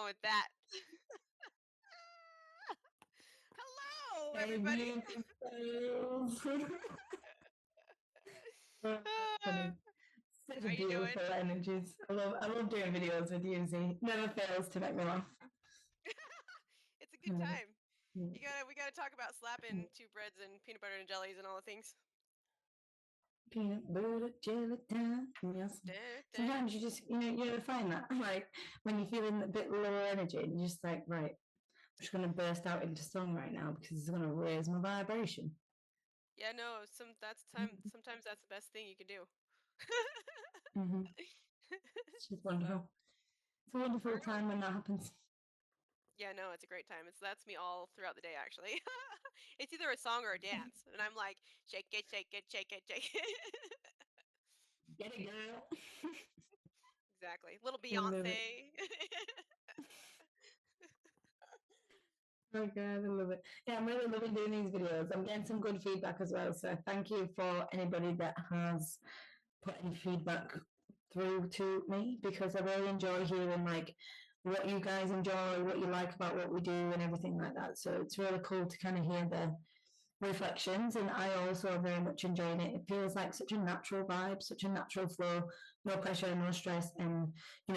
with that? Hello, Hey, everybody. beautiful. Ah, Funny. Such a how you doing? beautiful energies. I love doing videos with you, Z. Never fails to make me laugh. It's a good Mm, time. mm, We gotta talk about mm. slapping two breads and peanut butter and jellies and all the things. Peanut butter jelly time. Yes. Dun, dun. Sometimes you ever find that like when you're feeling a bit lower energy, and you're just like, right, I'm just gonna burst out into song right now because it's gonna raise my vibration. Yeah, no, sometimes that's the best thing you can do. Mm-hmm. It's just So wonderful. It's a wonderful we're going. time when that happens. Yeah, no, it's a great time. That's me all throughout the day actually. It's either a song or a dance, and I'm like, shake it, shake it, shake it, shake it. Get it, girl. Exactly. Little I love it. Beyonce. Oh God, I love it. Yeah, I'm really loving doing these videos. I'm getting some good feedback as well. So thank you for anybody that has put any feedback through to me because I really enjoy hearing like what you guys enjoy, what you like about what we do and everything like that. So it's really cool to kind of hear the reflections and I also very much enjoying it. It feels like such a natural vibe, such a natural flow, no pressure, no stress and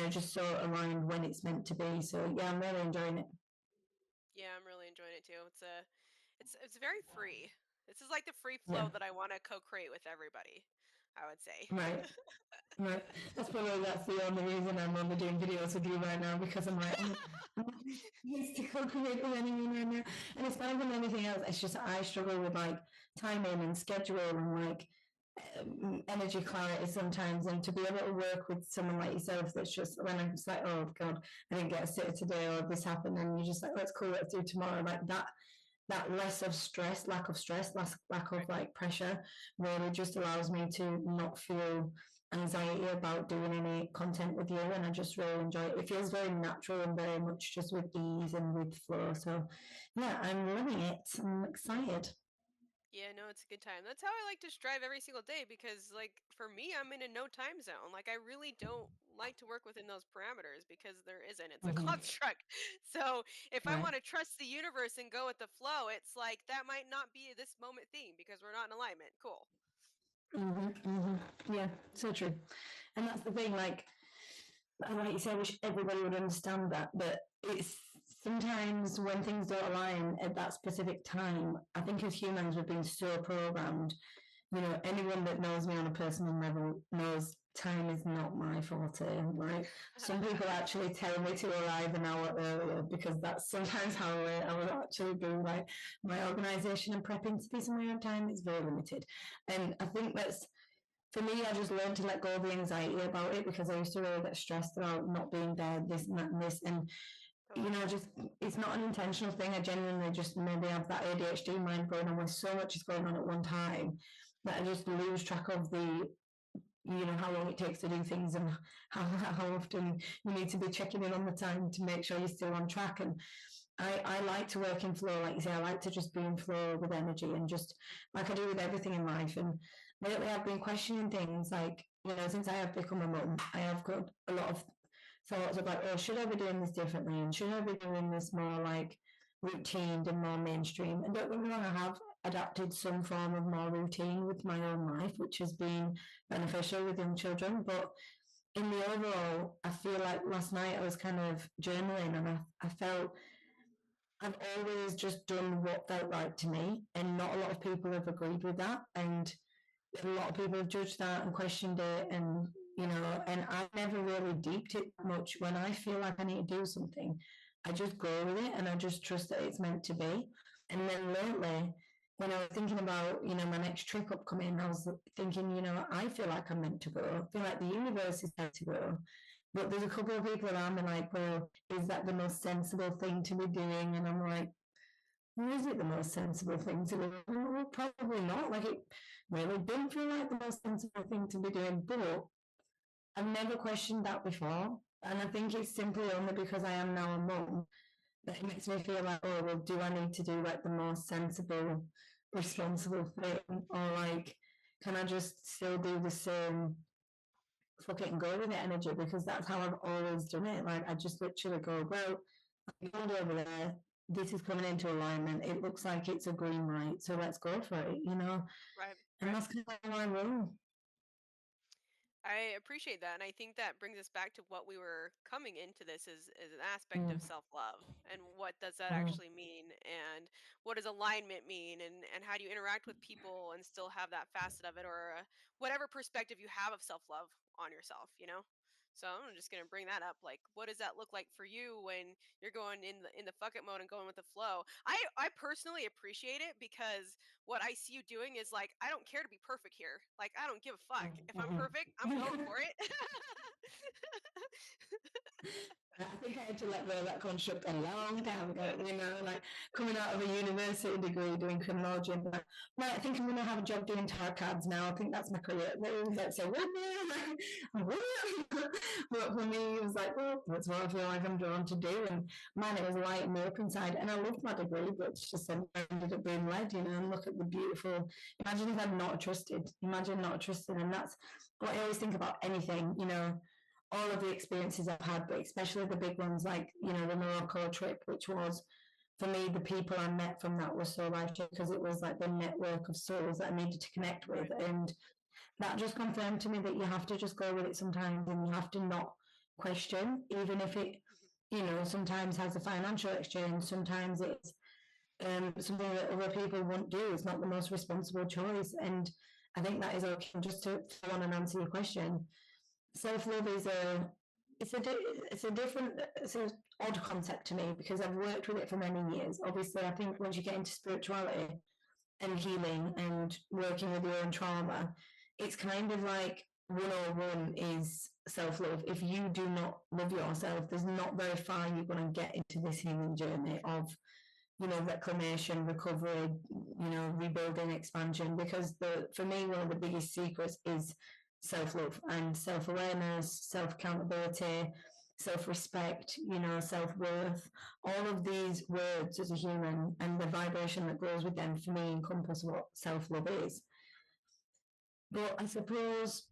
just so aligned when it's meant to be. So yeah, I'm really enjoying it. Yeah, I'm really enjoying it too. It's very free. This is like the free Yeah. flow that I want to co-create with everybody, I would say. Right. Right. That's the only reason I'm only doing videos with you right now because I'm like, I'm used to co-create with anyone right now. And it's not even anything else. It's just I struggle with like timing and schedule and like energy clarity sometimes. And to be able to work with someone like yourself, that's just when I'm just like, oh God, I didn't get a sitter today or this happened. And you're just like, let's cool, let's do tomorrow. Like that less of stress, lack of Right. like pressure really just allows me to not feel anxiety about doing any content with you and I just really enjoy it. It feels very natural and very much just with ease and with flow. So yeah, I'm loving it. I'm excited. Yeah, no, it's a good time. That's how I like to strive every single day because, like, for me, I'm in a no time zone. Like, I really don't like to work within those parameters because there isn't. It's a Mm-hmm. construct. So, if I Right. want to trust the universe and go with the flow, it's like that might not be this moment thing because we're not in alignment. Cool. Mm-hmm. Mm-hmm. Yeah, so true. And that's the thing, like you say, I wish everybody would understand that, but it's sometimes when things don't align at that specific time, I think as humans we've been so programmed. Anyone that knows me on a personal level knows time is not my forte. Right? Some people actually tell me to arrive an hour earlier because that's sometimes how I would actually do. Like my organisation and prepping to be somewhere on time is very limited, and I think that's for me, I just learned to let go of the anxiety about it because I used to really get stressed about not being there, this and that and this. And, Totally. just it's not an intentional thing. I genuinely just maybe have that ADHD mind going on where so much is going on at one time that I just lose track of how long it takes to do things and how often you need to be checking in on the time to make sure you're still on track. And I like to work in flow, like you say, I like to just be in flow with energy and just like I do with everything in life. And lately I've been questioning things like, since I have become a mum, I have got a lot of thoughts about, oh, should I be doing this differently? And should I be doing this more like routine and more mainstream? And don't get me wrong, I have adapted some form of more routine with my own life, which has been beneficial with young children. But in the overall, I feel like last night I was kind of journaling and I felt I've always just done what felt right to me, and not a lot of people have agreed with that. And a lot of people have judged that and questioned it, and I never really deeped it much. When I feel like I need to do something, I just go with it and I just trust that it's meant to be. And then lately, when I was thinking about, my next trip upcoming, I was thinking, I feel like I'm meant to go. I feel like the universe is meant to go. But there's a couple of people around me like, well, is that the most sensible thing to be doing? And I'm like, well, is it the most sensible thing to do? Well, probably not. Like, it really didn't feel like the most sensible thing to be doing, but I've never questioned that before. And I think it's simply only because I am now a mum that it makes me feel like, oh, well, do I need to do like the most sensible, responsible thing? Or like, can I just still do the same fuck it and go with it energy, because that's how I've always done it. Like I just literally go, well, I'm going over there. This is coming into alignment. It looks like it's a green light, so let's go for it, you know. Right. And Right. that's kind of how I roll. I appreciate that, and I think that brings us back to what we were coming into this is an aspect of Mm, self-love, and what does that mm, actually mean, and what does alignment mean, and how do you interact with people and still have that facet of it, or whatever perspective you have of self-love on yourself, you know. So I'm just gonna bring that up. Like, what does that look like for you when you're going in the fuck it mode and going with the flow? I personally appreciate it because what I see you doing is like, I don't care to be perfect here. Like, I don't give a fuck. If I'm perfect, I'm going mm. for it. I think I had to let go of that construct a long time ago, you know, like coming out of a university degree doing criminology and like, right, I think I'm going to have a job doing tarot cards now. I think that's my career. Let's say, what? But for me, it was like, well, that's what I feel like I'm drawn to do. And man, it was light and open side. And I loved my degree, but it's just I ended up being led, you know, and look at the beautiful. Imagine if I'd not trusted. Imagine not trusted. And that's what I always think about anything, you know, all of the experiences I've had, but especially the big ones like, you know, the Morocco trip, which was for me, the people I met from that was so life changing because it was like the network of souls that I needed to connect with. Right. And that just confirmed to me that you have to just go with it sometimes and you have to not question, even if it, Mhm. you know, sometimes has a financial exchange, sometimes it's something that other people won't do. It's not the most responsible choice. And I think that is okay. Just to follow on and answer your question, self-love is it's an odd concept to me because I've worked with it for many years. Obviously, I think Right. once you get into spirituality and healing and working with your own trauma, it's kind of like 101 is self-love. If you do not love yourself, there's not very far you're going to get into this healing journey of, you know, reclamation, recovery, you know, rebuilding, expansion. Because the for me, one of the biggest secrets is self-love and self-awareness, self-accountability, self-respect, you know, self-worth. All of these words as a human and the vibration that goes with them for me encompass what self-love is. But I suppose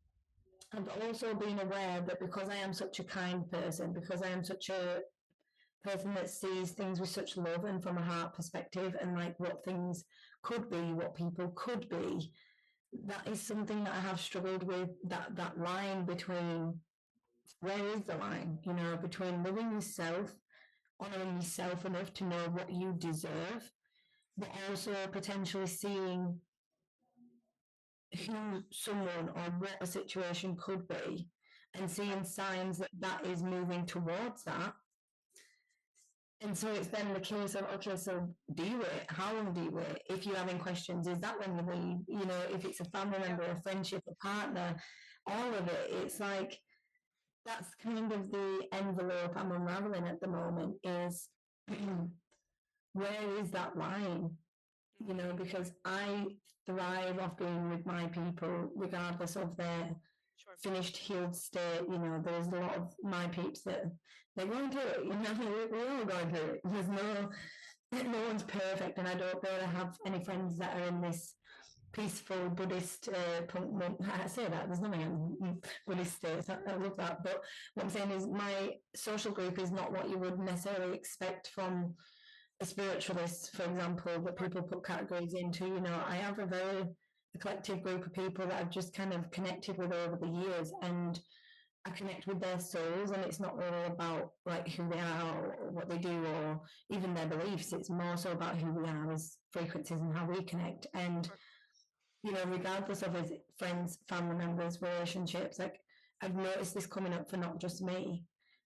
I've also been aware that because I am such a kind person, because I am such a person that sees things with such love and from a heart perspective and like what things could be, what people could be, that is something that I have struggled with, that line between, where is the line, you know, between loving yourself, honoring yourself enough to know what you deserve, but also potentially seeing who someone or what a situation could be and Right. seeing signs that that is moving towards that. And so it's then the case of, okay, so do you wait? How long do you wait? If you're having questions, is that when you leave? You know, if it's a family Yeah. member, a friendship, a partner, all of it, it's like that's kind of the envelope I'm unraveling at the moment is where is that line? You Hmm. know, because I thrive off being with my people, regardless of their Sure. finished healed state. You know, there's a lot of my peeps that they're going through it. You know, we're all going through it. There's no one's perfect, and I don't really have any friends that are in this peaceful Buddhist I say that there's nothing in Buddhist states. I love that, but what I'm saying is my social group is not what you would necessarily expect from a spiritualist, for example, that Sure. people put categories into. You know, I have a very eclectic group of people that I've just kind of connected with over the years, and I connect with their souls, and it's not really about like who they are or what they do or even their beliefs. It's more so about who we are as frequencies and how we connect. And Sure. you know, regardless of his friends, family members, relationships, like I've noticed this coming up for not just me.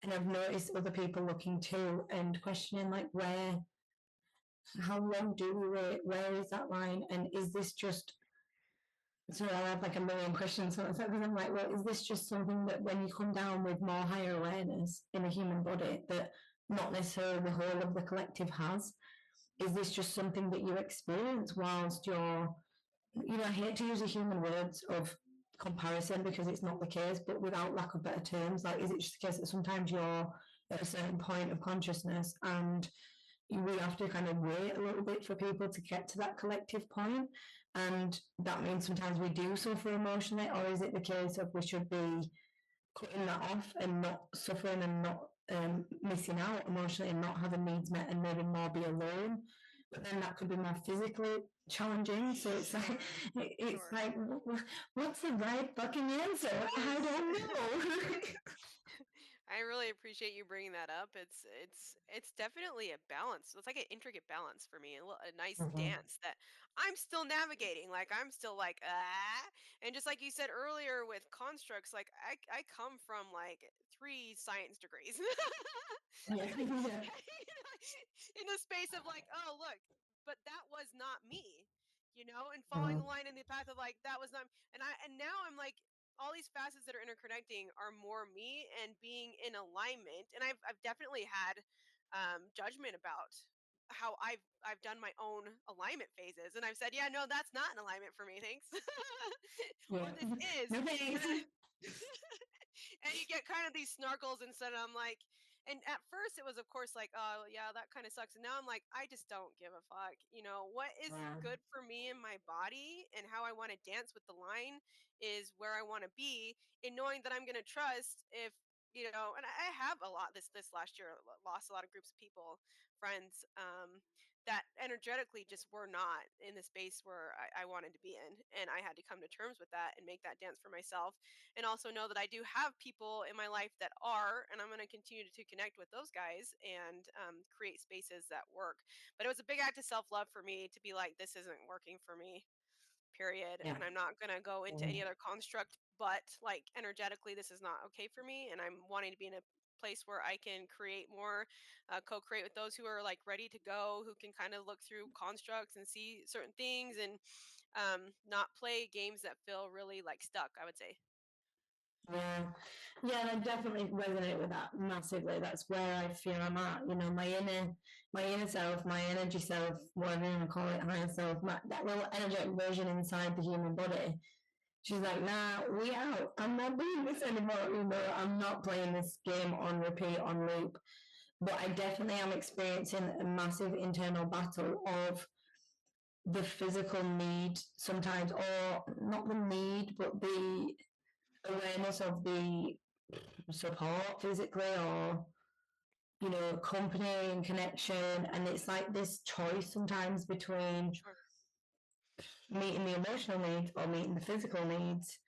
And I've noticed other people looking too and questioning like how long do we wait? Where is that line? And is this just so I have like a million questions for myself because I'm like, well, is this just something that when you come down with more higher awareness in a human body that not necessarily the whole of the collective has? Is this just something that you experience whilst you're, you know, I hate to use the human words of comparison because it's not the case, but without lack of better terms, like, is it just the case that sometimes you're at a certain point of consciousness and we have to kind of wait a little bit for people to get to that collective point, and that means sometimes we do suffer emotionally, or is it the case of we should be cutting that off and not suffering and not missing out emotionally and not having needs met and maybe more be alone. But then that could be more physically challenging. So it's like Sure. it's Sure. like what's the right fucking answer? I don't know. I really appreciate you bringing that up. It's definitely a balance. It's like an intricate balance for me, a nice Mhm. dance that I'm still navigating. Like I'm still like and just like you said earlier with constructs, like I come from like 3 science degrees. Yeah, yeah. In the space of like, oh look, but that was not me, and following the Mhm. line in the path of like that was not, and now I'm like all these facets that are interconnecting are more me and being in alignment. And I've definitely had judgment about how I've done my own alignment phases, and I've said, yeah, no, that's not an alignment for me, thanks. Or Yeah. this is. No thanks. And and you get kind of these snarkles instead. I'm like, and at first it was, of course, like, oh yeah, that kind of sucks. And now I'm like, I just don't give a fuck. What is Yeah. good for me and my body and how I want to dance with the line is where I want to be, in knowing that I'm going to trust if. And I have a lot this last year, lost a lot of groups of people, friends, that energetically just were not in the space where I wanted to be in. And I had to come to terms with that and make that dance for myself, and also know that I do have people in my life that are, and I'm going to continue to connect with those guys and create spaces that work. But it was a big act of self love for me to be like, this isn't working for me, period. Yeah. And I'm not going to go into Yeah. any other construct, but like energetically, this is not okay for me. And I'm wanting to be in a place where I can create more, co-create with those who are like ready to go, who can kind of look through constructs and see certain things, and not play games that feel really like stuck, I would say. Yeah, yeah, and I definitely resonate with that massively. That's where I feel I'm at. My inner self, my energy self, whatever you want to call it, higher self, that little energetic version inside the human body. She's like, nah, we out. I'm not doing this anymore. I'm not playing this game on repeat, on loop. But I definitely am experiencing a massive internal battle of the physical need sometimes, or not the need, but the awareness of the support physically or company and connection, and it's like this choice sometimes between Sure. meeting the emotional needs or meeting the physical needs.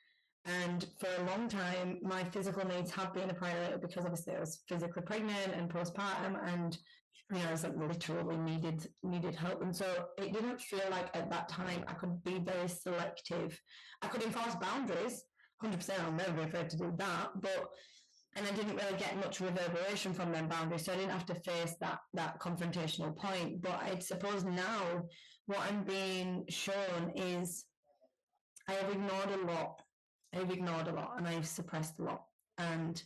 And for a long time my physical needs have been a priority because obviously I was physically pregnant and Sure. postpartum, and Sure. I was like literally needed help, and so it didn't feel like at that time I could be very selective. I could enforce boundaries 100%. I'll never be afraid to do that, but and I didn't really get much reverberation from them boundaries, so I didn't have to face that confrontational point. But I suppose now what I'm being shown is I have ignored a lot. I've ignored a lot and I've suppressed a lot, and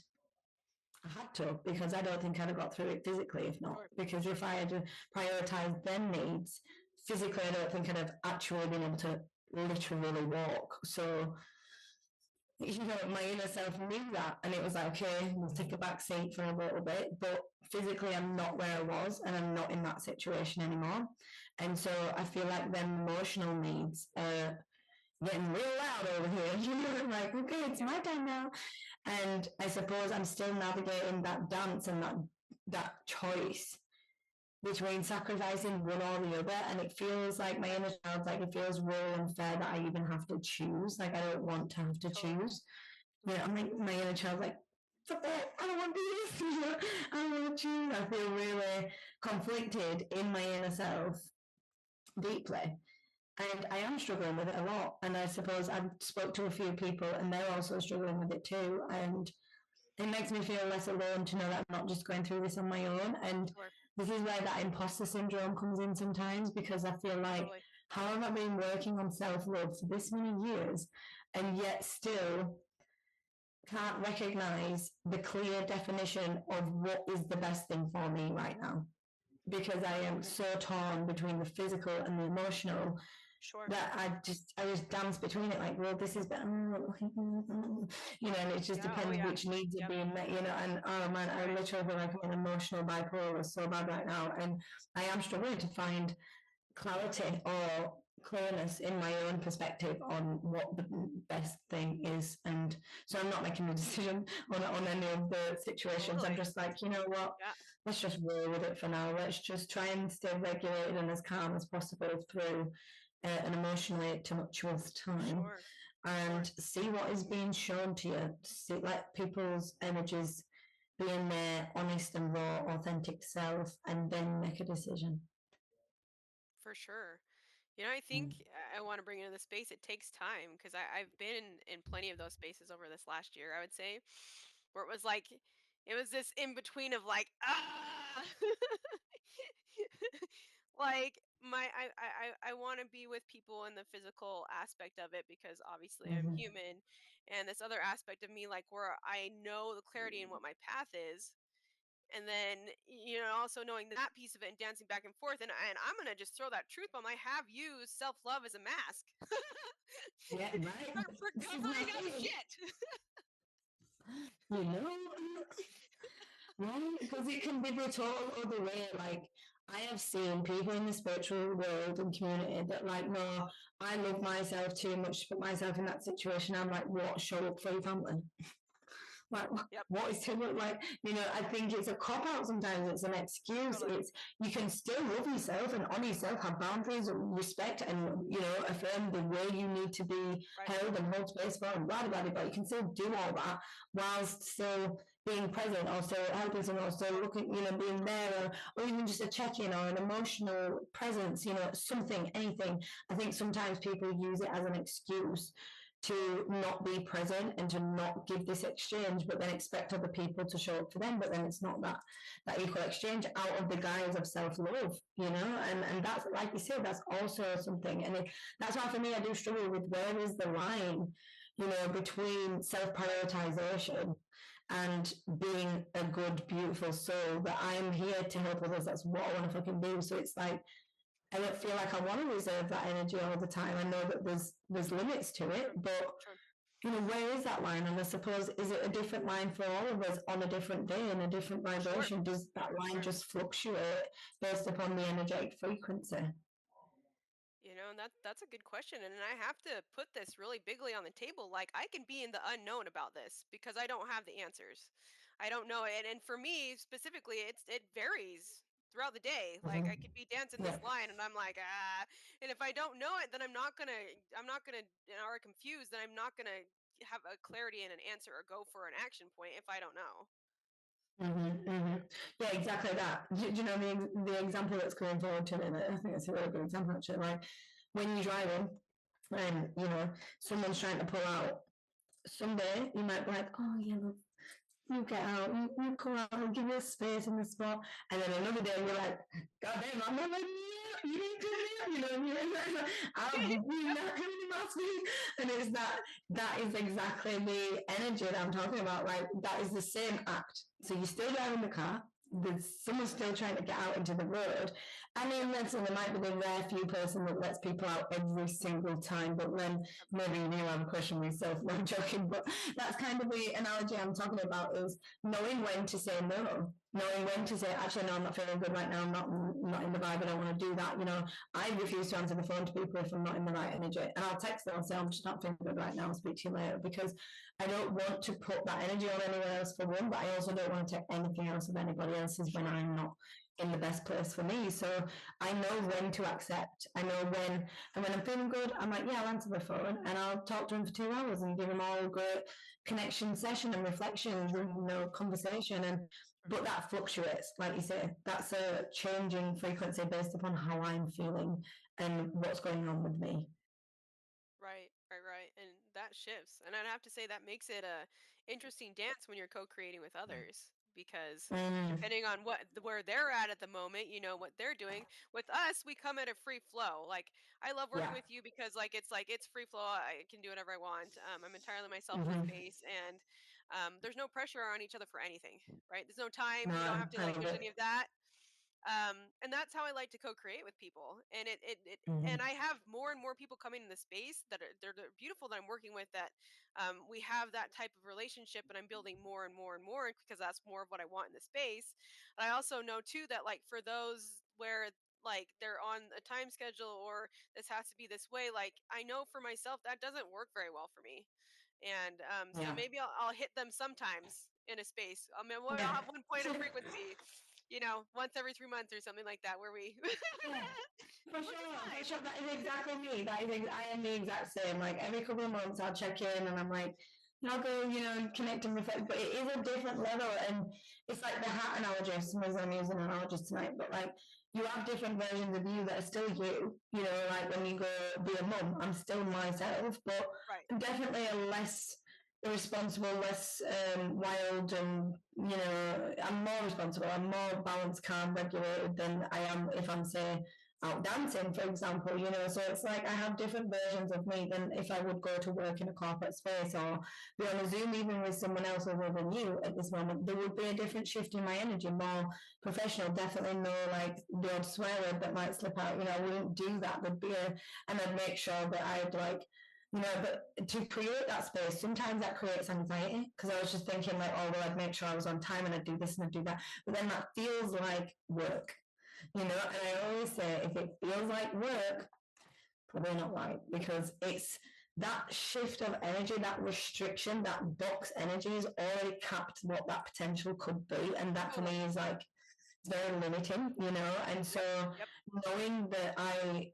I had to, because I don't think I'd have got through it physically if not. Sure. Because if I had prioritised them needs physically, I don't think I'd have actually been able to literally walk. So my inner self knew that, and it was like, okay, we'll take a back seat for a little bit, but physically I'm not where I was and I'm not in that situation anymore. And so I feel like them emotional needs are getting real loud over here. I'm like, okay, it's Yeah. my time now. And I suppose I'm still navigating that dance and that choice between sacrificing one or the other. And it feels like my inner child, like it feels really unfair that I even have to choose. Like I don't want to have to Totally. choose. I'm like my inner child, like, fuck that, I don't want to do this. I don't want to choose. I feel really conflicted in my inner self deeply. And I am struggling with it a lot. And I suppose I've spoke to a few people and they're also struggling with it too. And it makes me feel less alone to know that I'm not just going through this on my own. And Sure. this is where that imposter syndrome comes in sometimes, because I feel like, Totally. how have I been working on self-love for this many years and yet still can't recognize the clear definition of what is the best thing for me right now? Because I am so torn between the physical and the emotional Sure. that I just dance between it, like, well, this is better, and it just Yeah. Oh depends yeah. which needs are Yep. being met, and oh man, I Right. literally feel like I'm in emotional bipolar so bad right now, and I am struggling to find clarity or clearness in my own perspective on what the best thing is, and so I'm not making a decision on any of the situations. I'm Totally. just like, you know what, Yeah, let's just roll with it for now. Let's just try and stay regulated and as calm as possible through an emotionally tumultuous time, sure. and Sure. see what is being shown to you. See, let people's energies be in their honest and raw, authentic self, and then make a decision. For sure. I think Mm. I want to bring into the space. It takes time because I've been in plenty of those spaces over this last year, I would say, where it was like, it was this in between of like, ah, like I want to be with people in the physical aspect of it because obviously I'm Mhm. human, and this other aspect of me, like where I know the clarity in what my path is, and then also knowing that piece of it and dancing back and forth, and I'm gonna just throw that truth bomb. I have used self-love as a mask Yeah, right. for This is covering my up thing. shit. You know, right? Because it can be the total other way. Like, I have seen people in the spiritual world and community that, like, no, I love myself too much to put myself in that situation. I'm like, what? Show up for your family. Like, Yep. what is too much? Like, I think it's a cop out sometimes. It's an excuse. Totally. It's, you can still love yourself and honor yourself, have boundaries, respect, and affirm the way you need to be Right. held and hold space for, and blah blah blah. But you can still do all that whilst still being present, or still helping someone, or still Sure. looking, being there, or even just a check-in or an emotional presence. Something, anything. I think sometimes people use it as an excuse to not be present and to not give this exchange, but then expect other people to show up for them. But then it's not that equal exchange out of the guise of self-love, and that's, like you said, that's also something. And that's why for me I do struggle with where is the line, between self-prioritization and being a good, beautiful soul, that I am here to help others. That's what I want to fucking do. So it's like I don't feel like I want to reserve that energy all the time. I know that there's limits to it, Sure. but Sure. where is that line? And I suppose, is it a different line for all of us on a different day and a different Sure. vibration? Does that line Sure. just fluctuate based upon the energetic frequency? And that's a good question, and I have to put this really bigly on the table. Like, I can be in the unknown about this because I don't have the answers. I don't know it, and for me specifically, it varies throughout the day. Like, I Mm-hmm. could be dancing Yeah. this line, and I'm like, ah, and if I don't know it, then I'm not gonna, or confused, then I'm not gonna have a clarity and an answer or go for an action point if I don't know. Mm-hmm, mm-hmm. Yeah, exactly that. Do you know the example that's coming forward to me? That I think it's a really good example actually. Like when you're driving and someone's trying to pull out. Someday you might be like, oh yeah, look, you get out, you come out, and give us space in the spot. And then another day you're like, God damn, I'm not letting you out. You didn't come out. I've been Yep. not coming in my sleep. And it's that is exactly the energy that I'm talking about. Like that is the same act. So you're still driving the car. There's someone still trying to get out into the road. I mean, listen, there might be the rare few person that lets people out every single time, but then maybe you have a question myself. No, I'm joking, but that's kind of the analogy I'm talking about, is knowing when to say no, knowing when to say, actually, no, I'm not feeling good right now. I'm not in the vibe. I don't want to do that. I refuse to answer the phone to people if I'm not in the right energy, and I'll text them and say, I'm just not feeling good right now. I'll speak to you later, because I don't want to put that energy on anyone else for one, but I also don't want to take anything else of anybody else's when Sure. I'm not in the best place for me. So I know when to accept. I know when, and when I'm feeling good, I'm like, yeah, I'll answer the phone and I'll talk to him for 2 hours and give him all a great connection session and reflections Sure. and conversation. And Sure. but that fluctuates, like you say. That's a changing frequency based upon how I'm feeling and what's going on with me. Right, right, right. And that shifts. And I'd have to say that makes it a interesting dance when you're co-creating with others, because Mm, depending on where they're at the moment, what they're doing. With us, we come at a free flow. Like, I love working yeah. with you because it's free flow. I can do whatever I want. I'm entirely myself in the Mm-hmm. space, and there's no pressure on each other for anything. Right? There's no time. You don't No, have to, I like, love there's any it. of that. And that's how I like to co-create with people, and Mm-hmm. and I have more and more people coming in the space that are they're beautiful, that I'm working with, that we have that type of relationship, and I'm building more and more and more because that's more of what I want in the space. And I also know too that, like, for those where like they're on a time schedule or this has to be this way. Like I know for myself that doesn't work very well for me. And so Yeah. maybe I'll hit them sometimes in a space. I mean, I'll Yeah. have one point of frequency, once every 3 months or something like that, where we, Yeah. For which is sure, for fine. sure. That is exactly me. I am the exact same. Like every couple of months, I'll check in and I'm like, I'll go, connect and reflect. But it is a different level, and it's like the hat analogy. For some reason, I'm using analogies tonight, but like you have different versions of you that are still you. Like when you go be a mum, I'm still myself, but Right. definitely a less irresponsible, less wild, and I'm more responsible. I'm more balanced, calm, regulated than I am if I'm say out dancing, for example. So it's like I have different versions of me than if I would go to work in a corporate space or be on a Zoom even with someone else other than you at this moment. There would be a different shift in my energy, more professional, definitely no like the odd swear word that might slip out. I wouldn't do that. And I'd make sure that I'd like but to create that space, sometimes that creates anxiety because I was just thinking like, oh, well, I'd make sure I was on time and I'd do this and I'd do that. But then that feels like work, and I always say if it feels like work, probably not right because it's that shift of energy, that restriction, that box energy is already capped what that potential could be. And that for me Totally. is like, it's very limiting, and so Yep. Yep. knowing that I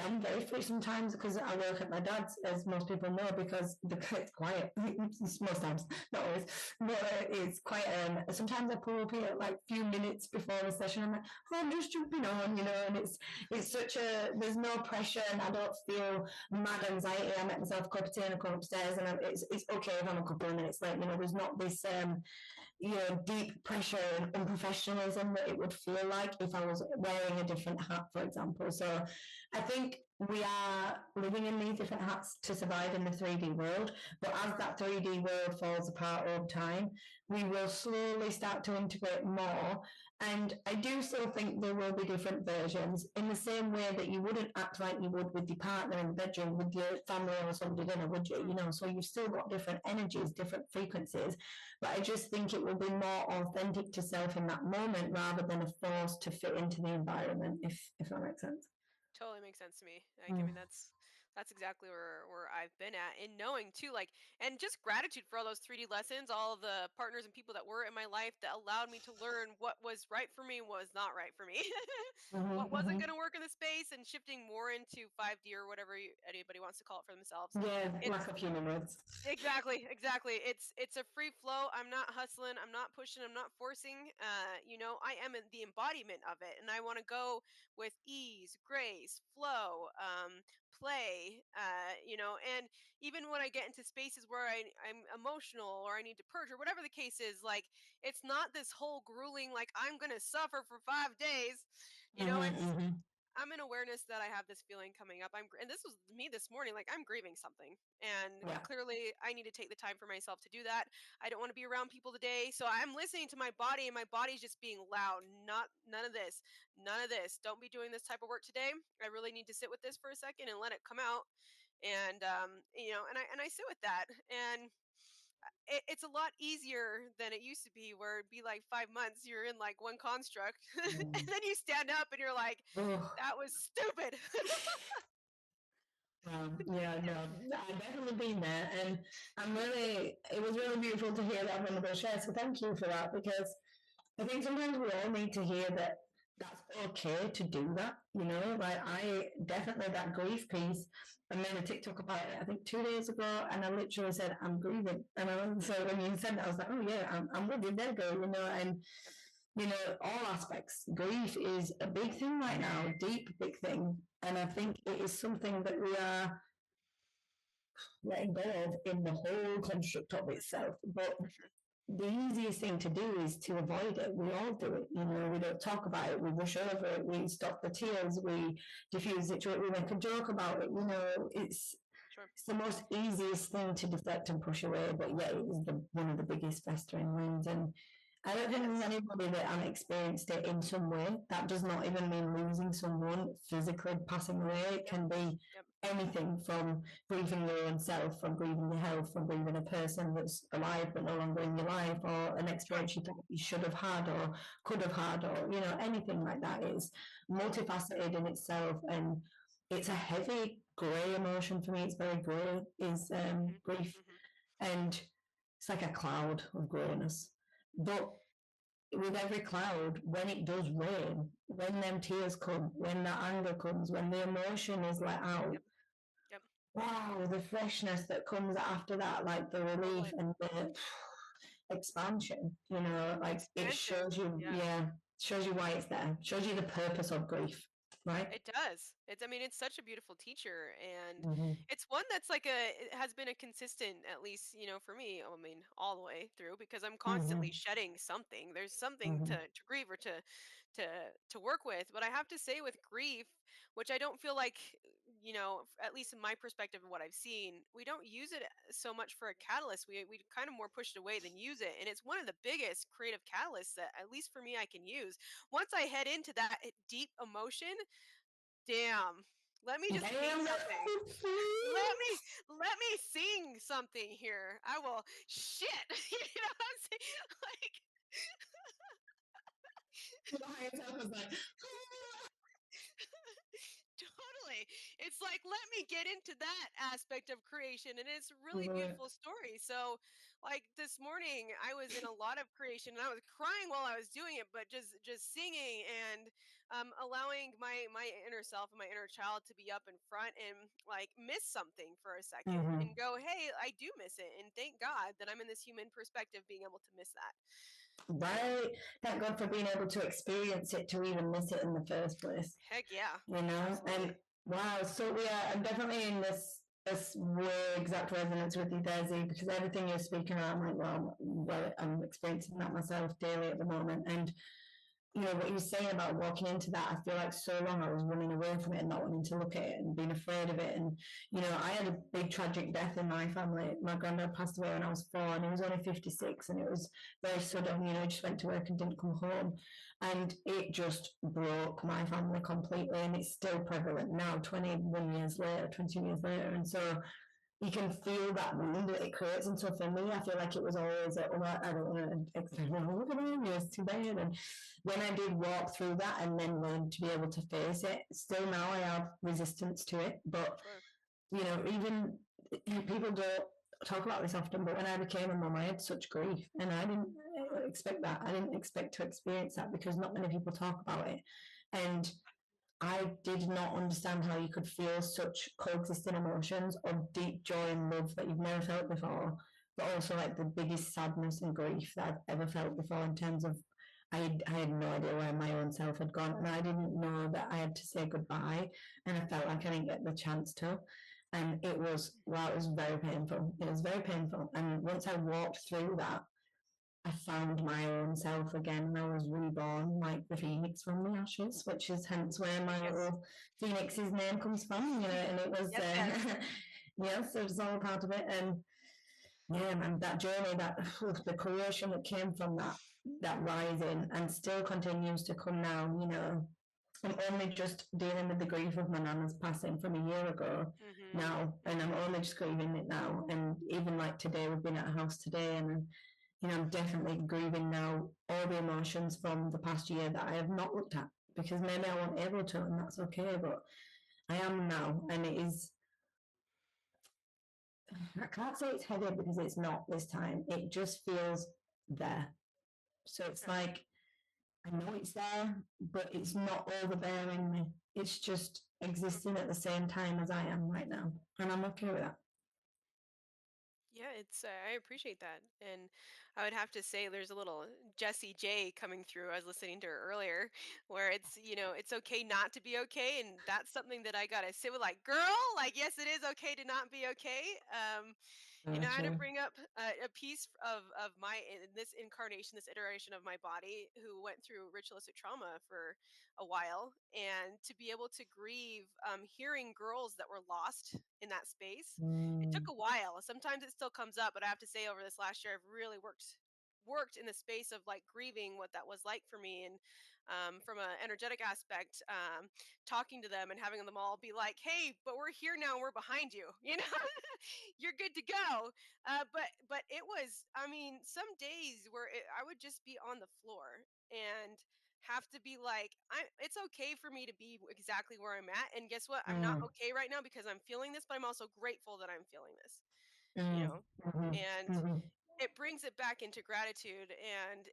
am very free sometimes because I work at my dad's, as most people know, because it's quiet most times, not always, but it's quiet. Sometimes I pull up here like a few minutes before the session. I'm like, oh, I'm just jumping on, and it's such a there's no pressure, and I don't feel mad anxiety. I make myself a cup of tea and I come upstairs, and it's okay if I'm a couple of minutes late. There's not this deep pressure and unprofessionalism that it would feel like if I was wearing a different hat, for example. So I think we are living in these different hats to survive in the 3D world. But as that 3D world falls apart over time, we will slowly start to integrate more. And I do still think there will be different versions in the same way that you wouldn't act like you would with your partner in the bedroom with your family or Sunday dinner, would you? So you've still got different energies, different frequencies. But I just think it will be more authentic to self in that moment rather than a force to fit into the environment, if that makes sense. Totally makes sense to me. Like, I Mm. mean, that's exactly where I've been at, and knowing too, like, and just gratitude for all those 3D lessons, all of the partners and people that were in my life that allowed me to learn what was right for me and what was not right for me, what Mm-hmm, wasn't mm-hmm. going to work in the space, and shifting more into 5D or whatever anybody wants to call it for themselves. Yeah, lack It's of human words. Exactly, exactly. It's a free flow. I'm not hustling, I'm not pushing, I'm not forcing. I am the embodiment of it, and I want to go with ease, grace, flow, play, and even when I get into spaces where I'm emotional or I need to purge or whatever the case is, like it's not this whole grueling like I'm going to suffer for 5 days. Mm-hmm, It's mm-hmm. I'm in awareness that I have this feeling coming up. And this was me this morning. Like I'm grieving something, and Yeah. clearly I need to take the time for myself to do that. I don't want to be around people today, so I'm listening to my body, and my body's just being loud. Not none of this, none of this. Don't be doing this type of work today. I really need to sit with this for a second and let it come out. And and I sit with that, and it's a lot easier than it used to be where it'd be like 5 months you're in like one construct and Mm. then you stand up and you're like Oh, that was stupid. yeah, no, I've definitely been there, and it was really beautiful to hear that vulnerable share. So thank you for that because I think sometimes we all need to hear that that's okay to do that. Like I definitely that grief piece. I made a TikTok about it. I think 2 days ago, and I literally said I'm grieving. So when you said that, I was like, oh yeah, I'm with you there, girl. And all aspects. Grief is a big thing right now, deep big thing, and I think it is something that we are letting go of in the whole construct of For sure. itself. But For sure. the easiest thing to do is to avoid it. We all do it. We don't talk about it. We rush over it. We stop the tears. We diffuse it. We make a joke about it. Sure. It's the most easiest thing to deflect and push away. But yeah, it is one of the biggest festering wounds. And I don't It think there's is. anybody that hasn't experienced it in some way. That does not even mean losing someone, physically passing away. It Yep. can be Yep. anything from grieving your own self, from grieving your health, from grieving a person that's alive but no longer in your life, or an Sure. experience you thought you should have had or could have had, or anything like that is multifaceted in itself, and it's a heavy grey emotion for me. It's very grey. Is Mhm. grief, Mhm. and it's like a cloud of greyness. But with every cloud, when it does rain, when them tears come, when that anger comes, when the emotion is let out, Yep. Yep. wow, the freshness that comes after that, like the relief Totally. and the expansion, like it Expansion. shows you, Yeah. yeah, shows you why it's there, shows you the purpose of grief, right? It does. It's I mean, it's such a beautiful teacher, and Mm-hmm. it's one that's like it has been a consistent, at least, for me, I mean, all the way through, because I'm constantly Mm-hmm. shedding something. There's something Mm-hmm. to grieve or to work with. But I have to say with grief, which I don't feel like, at least in my perspective of what I've seen, we don't use it so much for a catalyst. We kind of more push it away than use it. And it's one of the biggest creative catalysts that, at least for me, I can use. Once I head into that deep emotion, damn. Let me just paint Damn. something. Let me sing something here. I will shit. You know what I'm saying? Like The highest self was like, totally. It's like, let me get into that aspect of creation. And it's a really "Mhm." beautiful story. So, like this morning, I was in a lot of creation and I was crying while I was doing it, but just singing and allowing my inner self and my inner child to be up in front and like miss something for a second Mhm. and go, hey, I do miss it. And thank God that I'm in this human perspective being able to miss that. You know? Right. Thank God for being able to experience it to even miss it in the first place. Heck yeah. And Absolutely. wow, so yeah, I'm definitely in this way exact resonance with you, Daisy, because everything you're speaking about, I'm like, well, I'm experiencing that myself daily at the moment. And what you were saying about walking into that, I feel like so long I was running away from it and not wanting to look at it and being afraid of it. And I had a big tragic death in my family. My granddad passed away when I was 4, and he was only 56, and it was very sudden. Just went to work and didn't come home, and it just broke my family completely. And it's still prevalent now, 21 years later, 20 years later, and so you can feel that wound that it creates. And so for me, I feel like it was always, oh, I don't want to extend, look at him, it's too bad. And when I did walk through that and then learn to be able to face it, still now I have resistance to it. But, Sure. even people don't talk about this often, but when I became a mum, I had such grief and I didn't expect that. I didn't expect to experience that because not many people talk about it. And I did not understand how you could feel such coexisting emotions of deep joy and love that you've never felt before, but also like the biggest sadness and grief that I've ever felt before in terms of I had no idea where my own self had gone, and I didn't know that I had to say goodbye, and I felt like I didn't get the chance to. And it was, wow, it was very painful. It was very painful. And once I walked through that, I found my own self again and I was reborn like the phoenix from the ashes, which is hence where my Yes. little phoenix's name comes from, and it was, Yes, yes. yes, it was all part of it. And yeah, man, that journey, the creation that came from that rising and still continues to come now, I'm only just dealing with the grief of my nana's passing from a year ago Mhm. now, and I'm Mhm. only just grieving it now. And even like today, we've been at a house today, and I'm definitely grieving now all the emotions from the past year that I have not looked at because maybe I wasn't able to, and that's okay. But I am now, and it is. I can't say it's heavy because it's not this time. It just feels there. So it's Okay. like I know it's there, but it's not overbearing me. It's just existing at the same time as I am right now, and I'm okay with that. Yeah, it's I appreciate that. And I would have to say there's a little Jessie J coming through. I was listening to her earlier where it's okay not to be okay, and that's something that I got to sit with, like, girl, like, yes, it is okay to not be okay. I had to True. bring up a piece of my in this incarnation, this iteration of my body, who went through ritualistic trauma for a while, and to be able to grieve, hearing girls that were lost in that space. It took Mm, a while. Sometimes it still comes up, but I have to say, over this last year, I've really worked worked in the space of like grieving what that was like for me, and from an energetic aspect, talking to them and having them all be like, "Hey, but we're here now. We're behind you. You know, you're good to go." But it was, I mean, some days where I would just be on the floor and have to be like, it's okay for me to be exactly where I'm at, and guess what? I'm not Mm, okay right now because I'm feeling this, but I'm also grateful that I'm feeling this. You mm, know, mhm, and mhm. it brings it back into gratitude, and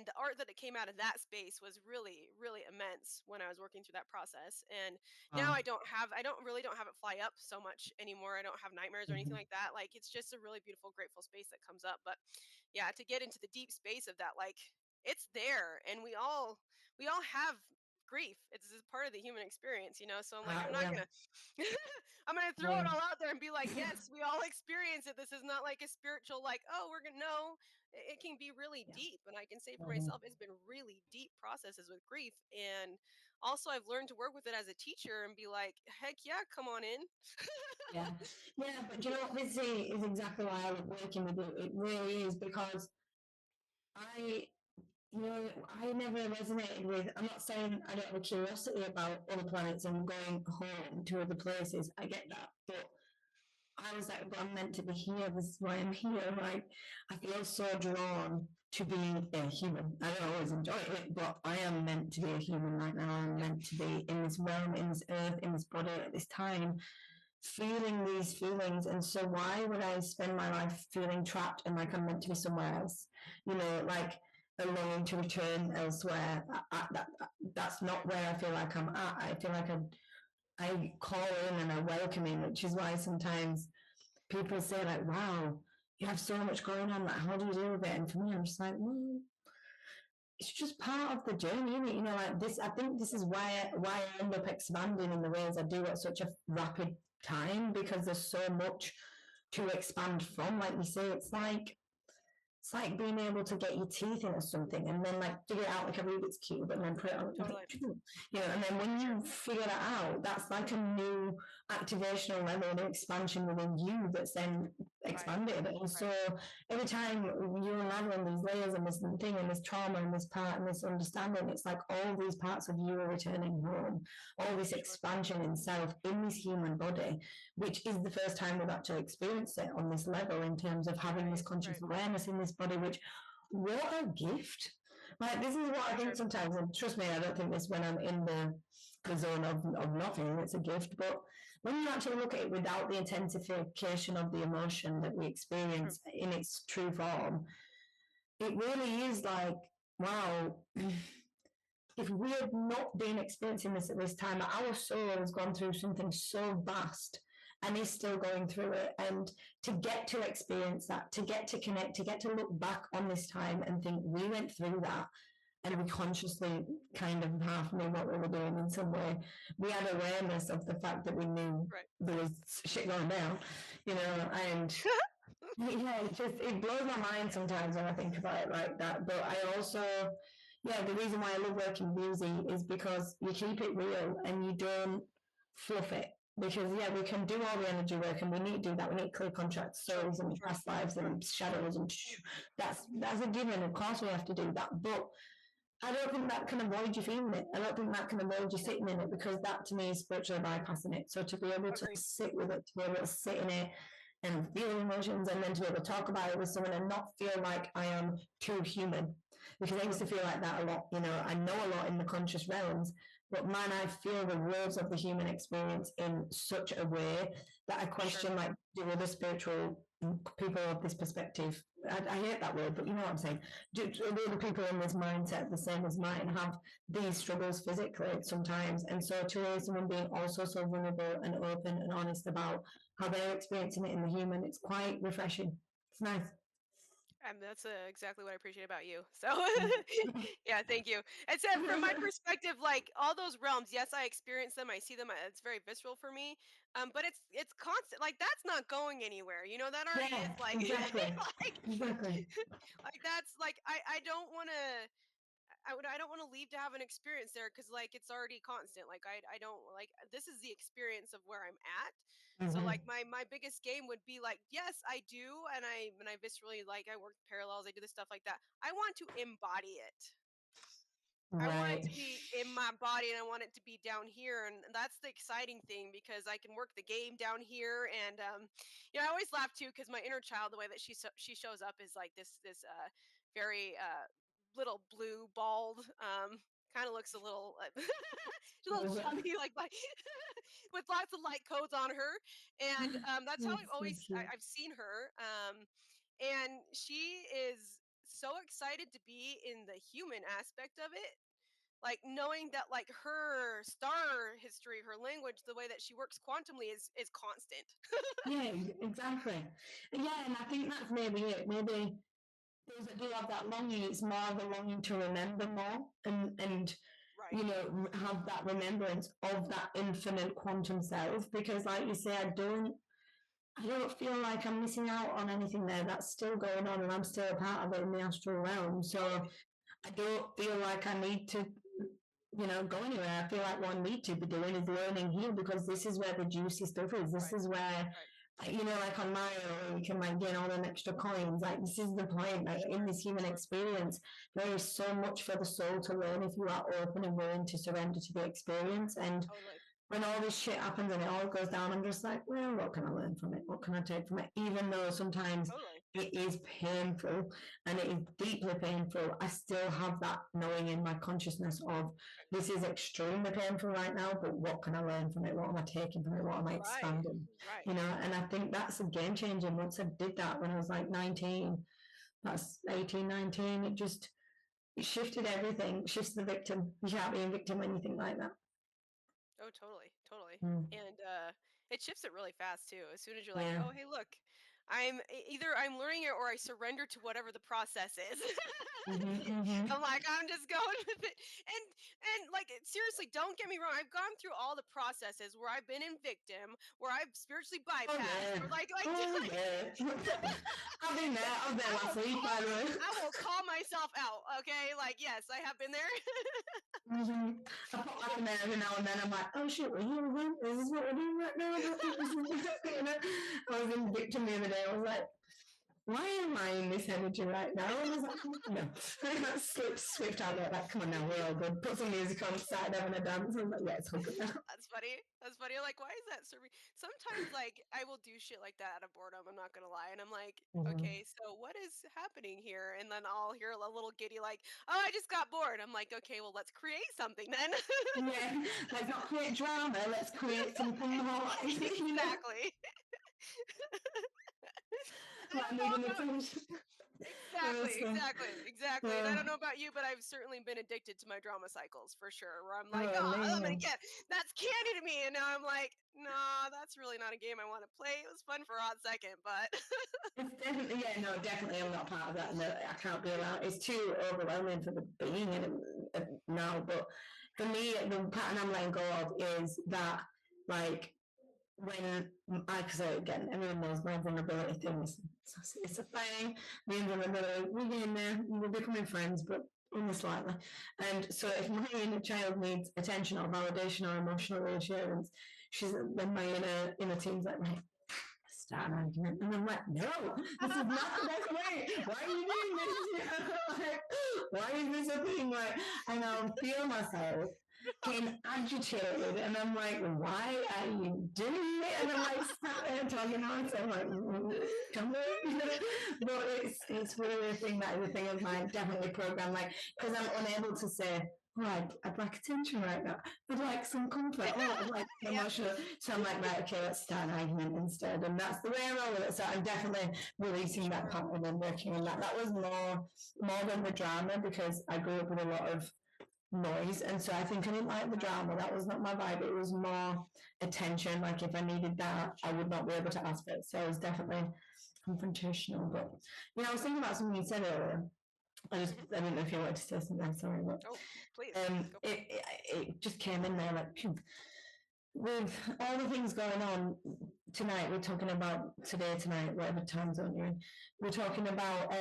the art that it came out of that space was really, really immense when I was working through that process. And now Wow. I don't have it fly up so much anymore. I don't have nightmares or anything Mhm. like that. Like, it's just a really beautiful, grateful space that comes up. But yeah, to get into the deep space of that, like, it's there, and we all have grief. It's just part of the human experience, so I'm like, I'm not Yeah, gonna I'm gonna throw it yeah. all out there and be like, yes, we all experience it. This is not like a spiritual, like, oh, we're gonna know. It can be really Yeah. deep, and I can say for Mhm. myself, it's been really deep processes with grief. And also, I've learned to work with it as a teacher and be like, heck yeah, come on in. Yeah, yeah, but do you know what this is exactly why I love working with you. It really is because I, I never resonated with. I'm not saying I don't have a curiosity about other planets and going home to other places. I get that, but I was like, but I'm meant to be here. This is why I'm here. Like, I feel so drawn to being a human. I don't always enjoy it, but I am meant to be a human right now. I'm Yep, meant to be in this realm, in this earth, in this body at this time, feeling these feelings. And so, why would I spend my life feeling trapped and like I'm meant to be somewhere else? Like a longing to return elsewhere. That's not where I feel like I'm at. I feel like I call in and I welcome in, which is why sometimes people say like, "Wow, you have so much going on. Like, how do you deal with it?" And for me, I'm just like, well, it's just part of the journey, isn't it? Like this. I think this yep, is why I end up expanding in the ways I do at such a rapid time because there's so much to expand from. Like you say, it's like being able to get your teeth into something and then like figure it out like a Rubik's cube and then put it on, totally, and then when for sure. you figure that out, that's like a new activational level, a new expansion within you that's then Right, expanded. And right, so every time you're unraveling these layers and this thing and this trauma and this part and this understanding, it's like all these parts of you are returning home, all this for sure. expansion in self in this human body, which is the first time we've actually experienced it on this level in terms of having this Right, conscious right, awareness in this body, which what a gift. Like this is what I for think sure. sometimes, and trust me, I don't think this when I'm in the zone of not feeling it's a gift, but when you actually look at it without the intensification of the emotion that we True. experience in its true form, it really is like, wow, if we had not been experiencing this at this time, our soul has gone through something so vast and is still going through it. And to get to experience that, to get to connect, to get to look back on this time and think we went through that and Yep. we consciously kind of half knew what we were doing in some way. We had awareness of the fact that we knew Right. there was shit going down, and yeah, it blows my mind sometimes when I think about it like that. But I also, yeah, the reason why I love working with music is because you keep it real and you don't fluff it. Because yeah, we can do all the energy work and we need to do that. We need clear contracts, Sure, souls and sure, past lives sure. and shadows and that's a given. Of course we have to do that. But I don't think that can avoid you feeling it. I don't think that can avoid you Yeah, sitting in it because that to me is spiritually bypassing it. So to be able to agreed. sit with it, to be able to sit in it and feel emotions and then to be able to talk about it with someone and not feel like I am too human. Because I used True. to feel like that a lot. I know a lot in the conscious realms, but man, I feel the words of the human experience in such a way that I For sure. question like do other spiritual people of this perspective. I hate that word, but you know what I'm saying. Do other people in this mindset the same as mine have these struggles physically sometimes? And so to hear someone being also so vulnerable and open and honest about how they're experiencing it in the human, it's quite refreshing. It's nice. And that's exactly what I appreciate about you. So, Yeah. yeah, thank you. And so, from my perspective, like all those realms, yes, I experience them. I see them. It's very visceral for me. But it's constant. Like that's not going anywhere. That already is Yeah, like, exactly. like, Exactly. like that's like I don't want to. I don't want to leave to have an experience there because like it's already constant. Like I don't like this is the experience of where I'm at. So like Mm-hmm. my biggest game would be like, yes, I do, and I viscerally like I work parallels, I do the stuff like that. I want to embody it. I want it Right. to be in my body and I want it to be down here. And that's the exciting thing because I can work the game down here. And, I always laugh too because my inner child, the way that she shows up is like this very little blue, bald, kind of looks a little, she's a little chubby, like with lots of light codes on her. And that's how That's so cute. I've seen her. And she is so excited to be in the human aspect of it, like knowing that like her star history, her language, the way that she works quantumly is constant. Yeah, exactly. Yeah, and I think that's maybe it. Maybe those that do have that longing, it's more of a longing to remember more and Right. have that remembrance of that infinite quantum self. Because, like you say, I don't feel like I'm missing out on anything there. That's still going on, and I'm still a part of it in the astral realm. So Totally. I don't feel like I need to, go anywhere. I feel like what I need to be doing is learning here because this is where the juicy stuff is. This Right. is where, Right. like on Mario, you can like gain all them extra coins. Like this is the point. Like in Sure. this human Sure. experience, there is so much for the soul to learn if you are open and willing to surrender to the experience. And Totally. when all this shit happens and it all goes down, I'm just like, well, what can I learn from it? What can I take from it? Even though sometimes Totally. it is painful and it is deeply painful, I still have that knowing in my consciousness of this is extremely painful right now, but what can I learn from it? What am I taking from it? What am I Right. expanding? Right. And I think that's a game changer. Once I did that when I was like 19, that's 18, 19, it shifted everything, shifts the victim. You can't be a victim when you think like that. Oh, totally. Totally. Mm. And it shifts it really fast too. As soon as you're like, Yeah. oh, hey, look, either I'm learning it or I surrender to whatever the process is. Mm-hmm, mm-hmm. I'm like, I'm just going with it. And like seriously, don't get me wrong. I've gone through all the processes where I've been in victim, where I've spiritually Oh bypassed, yeah. or like Oh yeah. I've been there. I was there I last will week, call by the way. I will call myself out. Okay. Like, yes, I have been there. Mm-hmm. I put like in there every now and then. I'm like, oh shit, we're here again. Is this what we're doing right now? I don't think this is. I was in victim the other day. I was like, why am I in this energy right now? And I was like, no. That slipped swift out there. Like, come on now, we're all good. Put some music on, started having a dance. I was like, yeah, it's all good now. That's funny. That's funny. Like, why is that serving? Sometimes, like, I will do shit like that out of boredom. I'm not gonna lie, and I'm like, Mm-hmm. okay, so what is happening here? And then I'll hear a little giddy, like, oh, I just got bored. I'm like, okay, well, let's create something then. Yeah, let's not create drama. Let's create something more. Exactly. I Like don't know needing about attention. exactly, So, exactly, exactly. And I don't uh, know about you, but I've certainly been addicted to my drama cycles for sure. Where I'm like, oh oh, I'm gonna man. get that's candy to me, and now I'm like, nah, that's really not a game I want to play. It was fun for a hot second, but It's definitely, yeah, no, definitely I'm not part of that. No, I can't be around. It's too overwhelming for the being in it now. But for me, the pattern I'm letting go of is that, like, when because again, everyone knows my vulnerability thing is it's a thing. Me and vulnerability, we're getting there, we're becoming friends, but only slightly. And so, if my inner child needs attention or validation or emotional reassurance, then my inner team's like, right, start an argument. And I'm like, no, this is not the best way. Why are you doing this? Like, why is this a thing? Like, and I'll feel myself getting agitated. And I'm like, why are you doing it? And I'm like, sat there talking on. So I'm like, come on. But it's really a thing that is a thing of mine, definitely programmed. Like, because I'm unable to say, oh, I'd like attention right now. I'd like some comfort. Oh, I'd like yeah, emotional. So I'm like, right, okay, let's start an argument instead. And that's the way I roll with it. So I'm definitely releasing that sure, pattern and working on that. sure, That was more than the drama because I grew up with a lot of noise. And so I think I didn't like the got it. drama. That was not my vibe. It was more attention. Like if I needed that, I would not be able to ask for it. So it was definitely confrontational. But I was thinking about something you said earlier. Hmm. I didn't know if you wanted to say something. Sorry, but Oh, please go for it. it just came in there like with all the things going on tonight. We're talking about today, tonight, whatever time zone you're in. We're talking about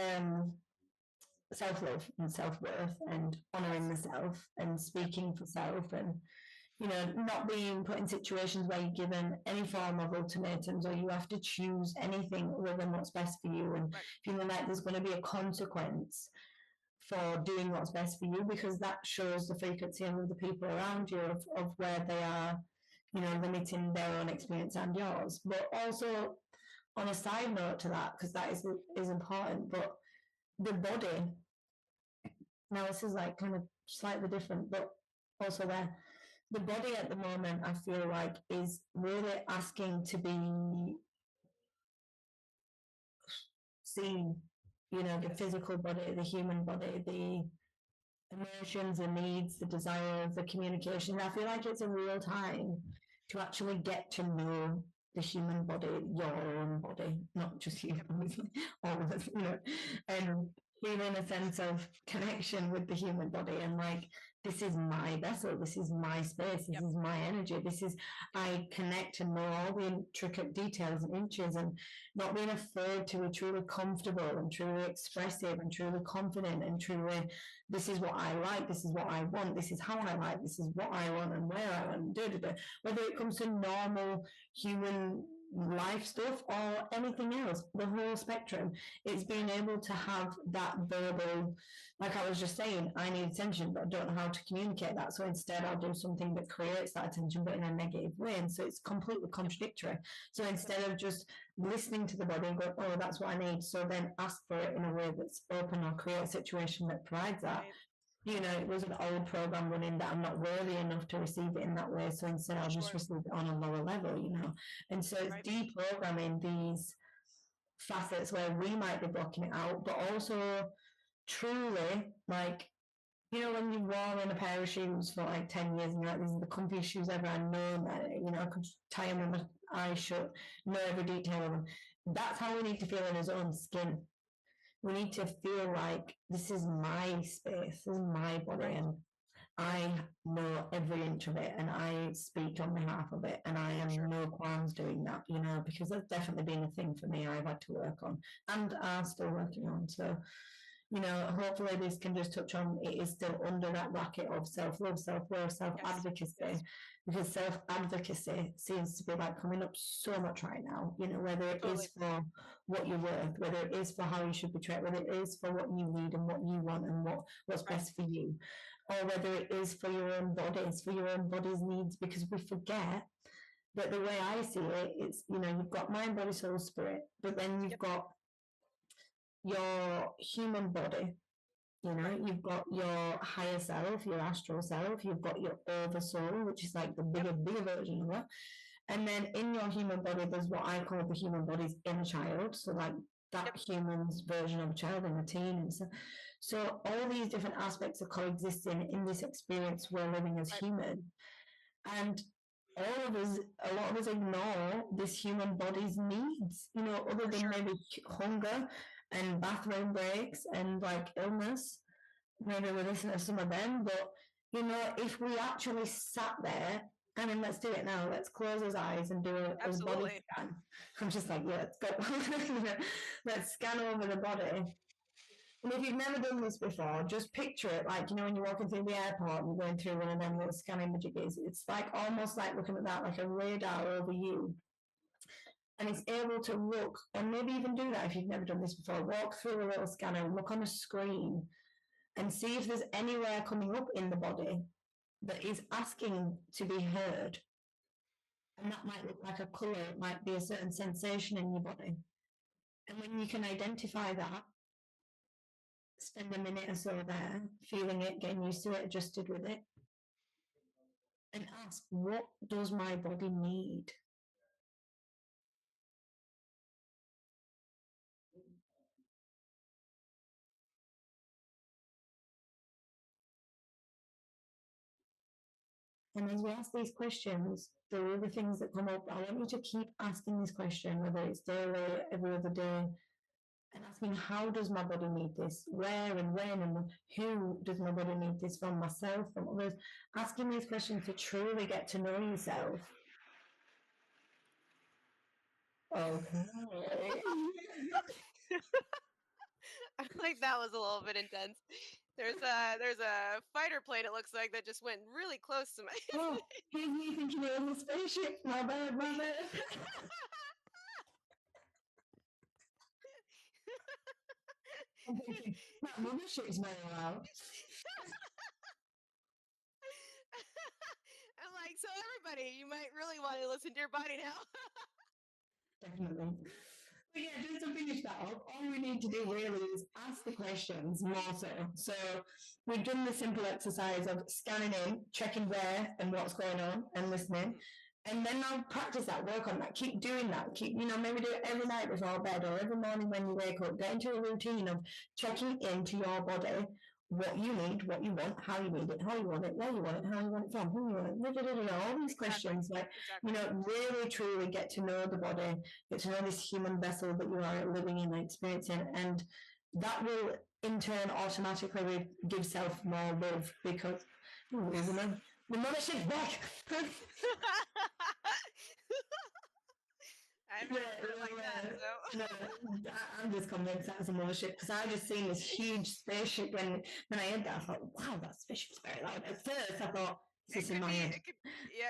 self-love and self-worth and honoring Yes. the self and Yep. speaking for self and not being put in situations where you're given any form of ultimatums or you have to choose anything other than what's best for you and Right. feeling like there's going to be a consequence for doing what's best for you because that shows the frequency of the people around you of where they are, limiting their own experience and yours. But also on a side note to that, because that is important, but the body, now this is like kind of slightly different, but also there. The body at the moment, I feel like, is really asking to be seen. The Yes. physical body, the human body, the emotions, the needs, the desires, the communication. I feel like it's a real time to actually get to know the human body, your own body, not just you, Yep. all of us, and feeling a sense of connection with the human body and like, this is my vessel, this is my space, this Yep. is my energy, I connect and know all the intricate details and inches and not being afraid to be truly comfortable and truly expressive and truly confident and truly this is what I like, this is what I want, this is how I like, this is what I want and where I want, da, da, da. Whether it comes to normal human life stuff or anything else, the whole spectrum, it's being able to have that verbal, like I was just saying, I need attention, but I don't know how to communicate that. So instead, I'll do something that creates that attention, but in a negative way. And so it's completely Yep. contradictory. So Yep. instead of just listening to the body and going, oh, that's what I need. So then ask for it in a way that's open or create a situation that provides that. Right. It was an old program running that I'm not worthy enough to receive it in that way. So instead, I'll just Sure. receive it on a lower level. And so it's Right. deprogramming these facets where we might be blocking it out, but also truly, like, when you've worn a pair of shoes for like 10 years and you're like, these are the comfiest shoes ever, I know that, I could tie them with my eyes shut, know every detail of them. That's how we need to feel in his own skin. We need to feel like this is my space, this is my body, Right. and I know every inch of it and I speak on behalf of it and I am Sure. no qualms doing that, because that's definitely been a thing for me I've had to work on and are still working on. So, hopefully this can just touch on it is still under that bracket of self-love, self-worth, Yes. self-advocacy, Yes. because self-advocacy seems to be like coming up so much right now, whether it is Totally. for what you're worth, whether it is for how you should be treated, whether it is for what you need and what you want and what's Right. best for you, or whether it is for your own bodies, for your own body's needs, because we forget that the way I see it, it's, you've got mind, body, soul, spirit, but then you've Yep. got your human body, Right. you've got your higher self, your astral self, you've got your oversoul, which is like the Yep. bigger version of that. And then in your human body, there's what I call the human body's inner child. So like that Yep. human's version of a child in a teen and stuff. So all these different aspects are coexisting in this experience we're living as Right. human. And a lot of us ignore this human body's needs, other For than sure. maybe hunger and bathroom breaks and like illness. Maybe we listen to some of them, but if we actually sat there, I mean, let's do it now. Let's close his eyes and do a body Absolutely. scan. I'm just like, yeah, let's go. Let's scan over the body. And if you've never done this before, just picture it like, when you're walking through the airport and you're going through one of them little scanning images. It's like almost like looking at that like a radar over you. And it's able to look, and maybe even do that if you've never done this before. Walk through a little scanner and look on a screen and see if there's anywhere coming up in the body that is asking to be heard. And that might look like a colour, it might be a certain sensation in your body. And when you can identify that, spend a minute or so there, feeling it, getting used to it, adjusted with it, and ask, what does my body need? And as we ask these questions, there are the things that come up. I want you to keep asking this question, whether it's daily, every other day, and asking, how does my body need this? Where and when and who does my body need this from? Myself, from others? Asking these questions to truly get to know yourself. Okay. Like that was a little bit intense. There's a fighter plane, it looks like, that just went really close to my Oh, here's me thinking it was a spaceship. My bad, my bad. I'm thinking, that mothership's very loud. I'm like, so everybody, you might really want to listen to your body now. Definitely. But yeah, just to finish that up, all we need to do really is ask the questions more so. So we've done the simple exercise of scanning in, checking where and what's going on and listening. And then now practice that, work on that, keep doing that, keep, maybe do it every night before bed or every morning when you wake up. Get into a routine of checking into your body what you need, what you want, how you need it, how you want it, where you want it, how you want it from, who you want it, all these Exactly. questions, like, Exactly. really truly get to know the body, get to know this human vessel that you are living in and experiencing, and that will in turn automatically give self more love because the mothership's back. I've Yeah, never put it like that, no, so I'm just convinced that's a mothership because I just seen this huge spaceship when I heard that. I thought, wow, that spaceship's very loud. At first, I thought, this it is in could my be. head. It could. Yeah,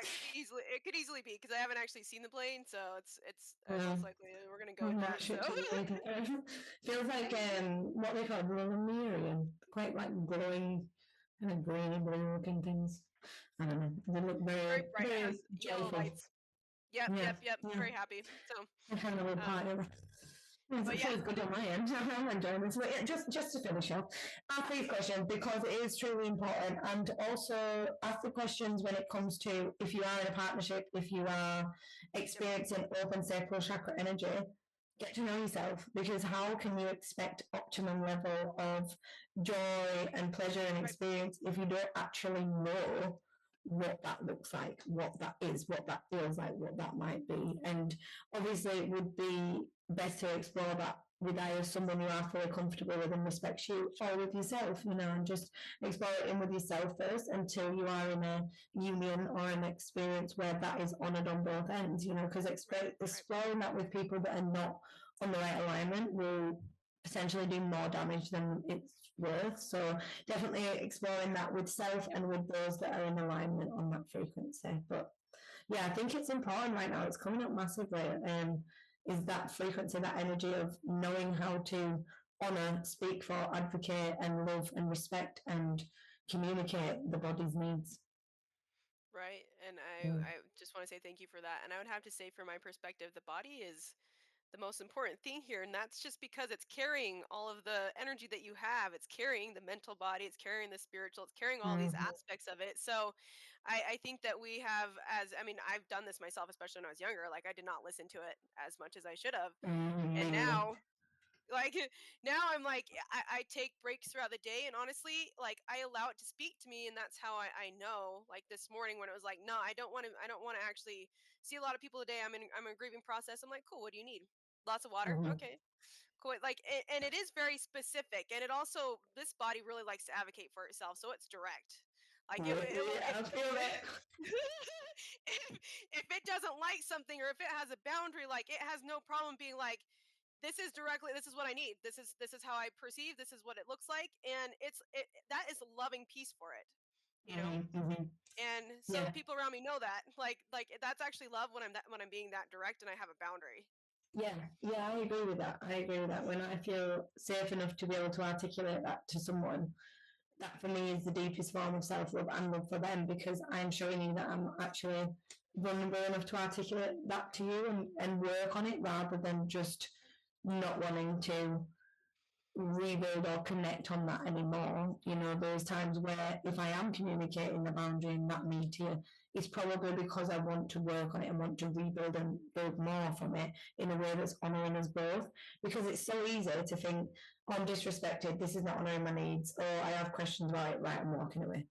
it could easily be because I haven't actually seen the plane, so it's most Um, likely we're gonna go with that. So mothership's amazing. Feels like what they call Lemurian, quite like glowing, kind of greeny blue looking things. I don't know. They look very very, bright. It very has yellow joyful. lights. Yep, Yeah, yep, yep. yeah. Very happy. So, I'm having a little um, party. Yes, but it yeah, feels good on my end. I'm enjoying this. But yeah, just to finish off, ask these questions because it is truly important, and also ask the questions when it comes to if you are in a partnership, if you are yep, experiencing open sacral chakra energy. Get to know yourself because how can you expect optimum level of joy and pleasure and right, experience if you don't actually know what that looks like, what that is, what that feels like, what that might be, and obviously it would be better explore that with either someone you are fully comfortable with and respects you or with yourself, and just explore it in with yourself first until you are in a union or an experience where that is honoured on both ends, because right, right. exploring that with people that are not on the right alignment will potentially do more damage than it's worth. So definitely exploring that with self Yep, and with those that are in alignment on that frequency. But yeah, I think it's important right now. It's coming up massively. Is that frequency, that energy of knowing how to honor, speak for, advocate, and love and respect and communicate the body's needs. right. And Mm. I just want to say thank you for that. And I would have to say, from my perspective, the body is the most important thing here, and that's just because it's carrying all of the energy that you have. It's carrying the mental body, it's carrying the spiritual, it's carrying all these Mm-hmm. aspects of it. So I think that we have, as I mean, I've done this myself, especially when I was younger. Like, I did not listen to it as much as I should have. Mm-hmm. Me And neither. now, like, now I'm like, I take breaks throughout the day, and honestly, like, I allow it to speak to me, and that's how I know. Like this morning when it was like, no, I don't want to actually see a lot of people today. I'm in a grieving process. I'm like, cool, what do you need? Lots of water. Mm-hmm. Okay, cool. Like, and it is very specific, and it also, this body really likes to advocate for itself, so it's direct. Like, Yeah, it will, I feel that. if it doesn't like something, or if it has a boundary, like, it has no problem being like, this is what I need, this is how I perceive, this is what it looks like, and that is loving peace for it, you know. Mm-hmm. Mm-hmm. And so the Yeah. people around me know that, like that's actually love when I'm being that direct and I have a boundary. Yeah, yeah, I agree with that. I agree with that. When I feel safe enough to be able to articulate that to someone, that for me is the deepest form of self love and love for them because I'm showing you that I'm actually vulnerable enough to articulate that to you and work on it rather than just not wanting to rebuild or connect on that anymore. Those times where if I am communicating the boundary and that need to you, it's probably because I want to work on it and want to rebuild and build more from it in a way that's honouring us both. Because it's so easy to think, oh, I'm disrespected, this is not honouring my needs, or I have questions about it, right, I'm walking away.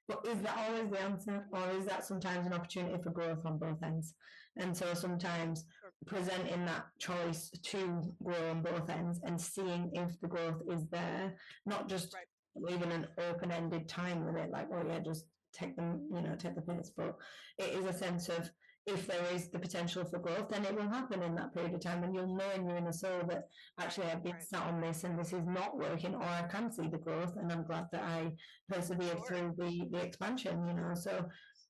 But is that always the answer? Or is that sometimes an opportunity for growth on both ends? And so sometimes Sure. presenting that choice to grow on both ends and seeing if the growth is there, not just Right. leaving an open-ended time limit, like, oh yeah, just take them, take the piss. But it is a sense of if there is the potential for growth, then it will happen in that period of time, and you'll know in your inner soul that actually I've been Right. sat on this and this is not working, or I can see the growth, and I'm glad that I persevered Sure. through the expansion. So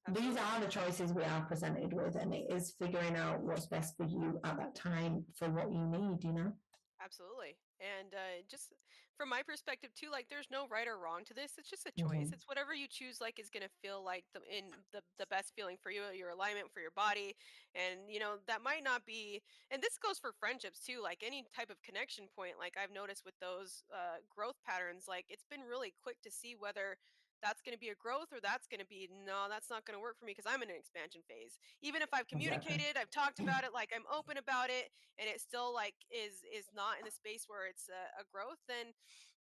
these Absolutely. are the choices we are presented with, and it is figuring out what's best for you at that time for what you need. Absolutely. And just from my perspective too, like there's no right or wrong to this. It's just a choice. Mm-hmm. It's whatever you choose like is gonna feel like the best feeling for you, your alignment for your body. And that might not be, and this goes for friendships too, like any type of connection point, like I've noticed with those growth patterns, like it's been really quick to see whether that's going to be a growth or that's going to be no, that's not going to work for me because I'm in an expansion phase. Even if I've Exactly. communicated, I've talked about it, like I'm open about it, and it still like is not in a space where it's a growth, then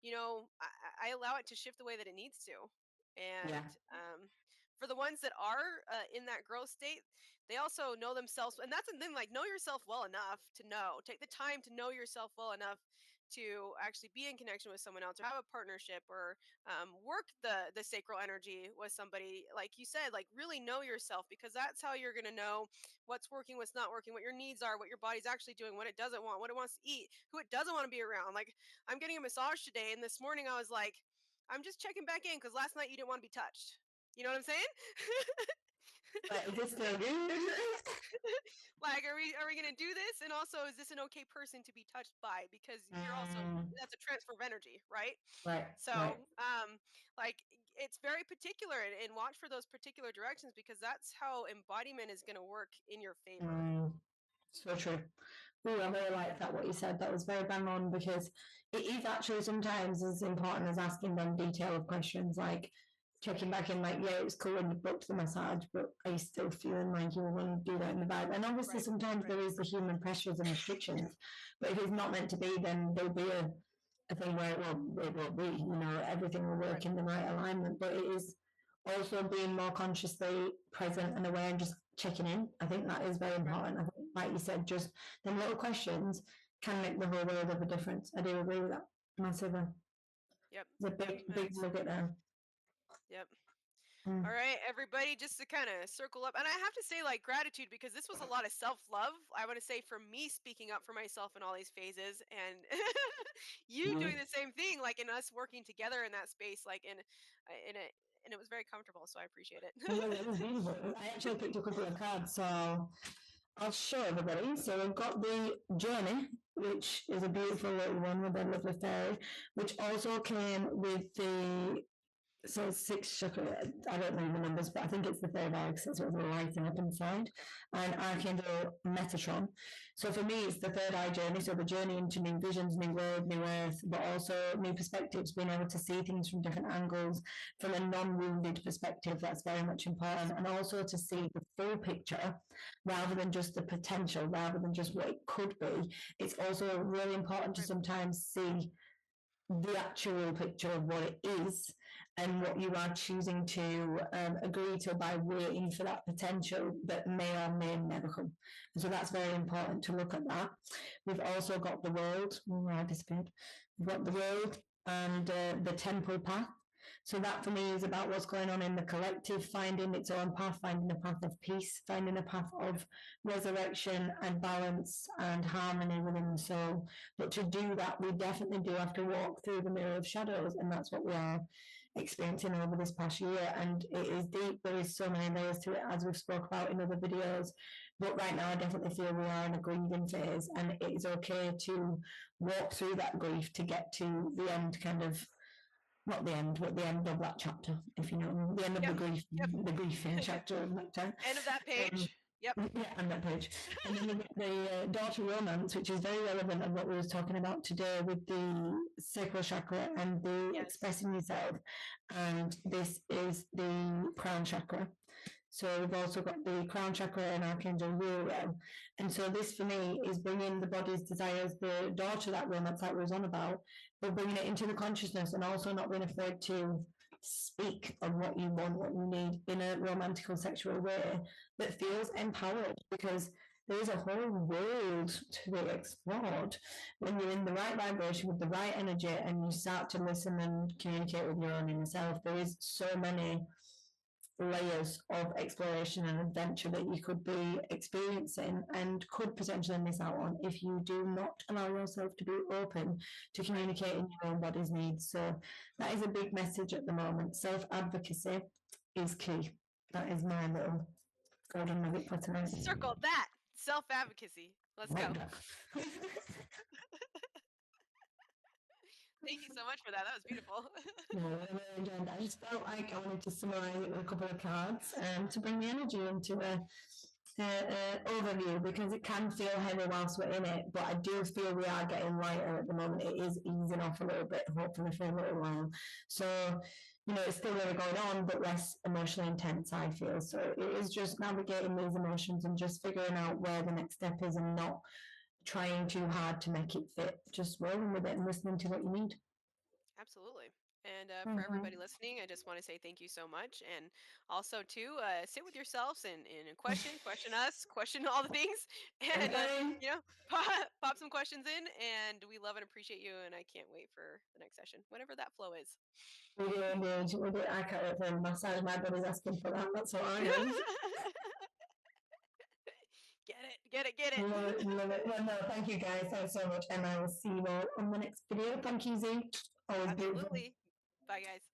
I allow it to shift the way that it needs to. And Yeah. for the ones that are in that growth state, they also know themselves, and that's the thing, like know yourself well enough to know, take the time to know yourself well enough to actually be in connection with someone else or have a partnership or work the sacral energy with somebody, like you said, like really know yourself, because that's how you're going to know what's working, what's not working, what your needs are, what your body's actually doing, what it doesn't want, what it wants to eat, who it doesn't want to be around. Like I'm getting a massage today, and this morning I was like, I'm just checking back in because last night you didn't want to be touched. You know what I'm saying? But is this still good? Like, are we gonna do this? And also, is this an okay person to be touched by? Because you're also, Mm, that's a transfer of energy, right? right, right. So, like it's very particular, and watch for those particular directions, because that's how embodiment is gonna work in your favor. Mm, so true. Ooh, I really like that what you said. That was very bang on, because it is actually sometimes as important as asking them detailed questions, like checking back in, like, yeah, it's cool when you booked the massage, but are you still feeling like you want to do that in the vibe? And obviously Right. sometimes Right. there is the human pressures and restrictions, but if it's not meant to be, then there'll be a thing where it will be, everything will Right. work in the right alignment. But it is also being more consciously present and aware and just checking in. I think that is very Right. important. I think, like you said, just the little questions can make the whole world of a difference. I do agree with that massively. Yep. It's a big, big And nugget there. yep. Mm. All right, everybody, just to kind of circle up. And I have to say, like, gratitude, because this was a lot of self love. I want to say, for me, speaking up for myself in all these phases, and you doing Mm. the same thing, like, in us working together in that space, like, in it. And it was very comfortable. So I appreciate it. It was beautiful. I actually picked a couple of cards, so I'll show everybody. So we've got the journey, which is a Yes. beautiful little one with a lovely fairy, which also came with the six chakra. I don't know the numbers, but I think it's the third eye because it's sort of lighting up inside. Okay. And Archangel Metatron. So for me, it's the third eye journey. So the journey into new visions, new world, new earth, but also new perspectives, being able to see things from different angles, from a non-wounded perspective. That's very much important. Yes. And also to see the full picture rather than just the potential, rather than just what it could be. It's also really important to Right. sometimes see the actual picture of what it is and Right. what you are choosing to agree to by waiting for that potential that may or may never come. And so that's very important to look at that. We've also got the world. Oh, I disappeared. We've got the world and the temple path. So that for me is about what's going on in the collective, finding its own path, finding a path of peace, finding a path of resurrection and balance and harmony within the soul. But to do that, we definitely do have to walk through the mirror of shadows, and that's what we are experiencing over this past year. And it is deep. There is so many layers to it, as we've spoke about in other videos. But right now, I definitely feel we are in a grieving phase, and it is okay to walk through that grief to get to the end, kind of not the end, but the end of that chapter, if you know, the end of Yep. Yep. the grief chapter of that time. End of that Um, page. Yep. yeah, and that page. And then we've got the daughter romance, which is very relevant of what we were talking about today with the sacral chakra and the Yes. expressing yourself. And this is the crown chakra. So we've also got the crown chakra and Archangel Uriel. And so this for me is bringing the body's desires, the daughter that romance that was on about, but bringing it into the consciousness and also not being afraid to speak of what you want, what you need in a romantic or sexual way that feels empowered, because there is a whole world to be explored when you're in the right vibration with the right energy and you start to listen and communicate with your own inner self. There is so many layers of exploration and adventure that you could be experiencing and could potentially miss out on if you do not allow yourself to be open to Right. communicating your own body's needs. So that is a big message at the moment. Self advocacy is key. That is my little golden nugget for tonight. Circle that. Self advocacy. Let's Right. go. Thank you so much for that. That was beautiful. No, I really enjoyed that. I just felt like I wanted to summarise it with a couple of cards to bring the energy into a overview because it can feel heavy whilst we're in it, but I do feel we are getting lighter at the moment. It is easing off a little bit, hopefully for a little while. So, it's still really going on, but less emotionally intense, I feel. So it is just navigating these emotions and just figuring out where the next step is and not trying too hard to make it fit. Just rolling with it and listening to what you need. Absolutely. And for Mm-hmm. everybody listening, I just want to say thank you so much. And also, too, sit with yourselves and question us, question all the things, and, Okay. you know, pop some questions in. And we love and appreciate you. And I can't wait for the next session, whatever that flow is. We do indeed. We do. I can't wait for a massage. My body's asking for that. That's what I am. Get it, get it, get it. Love it, love it. Well, no, thank you guys. Thanks so much. And I will see you all on the next video. Thank you, Z. Always beautiful. Absolutely. Bye, guys.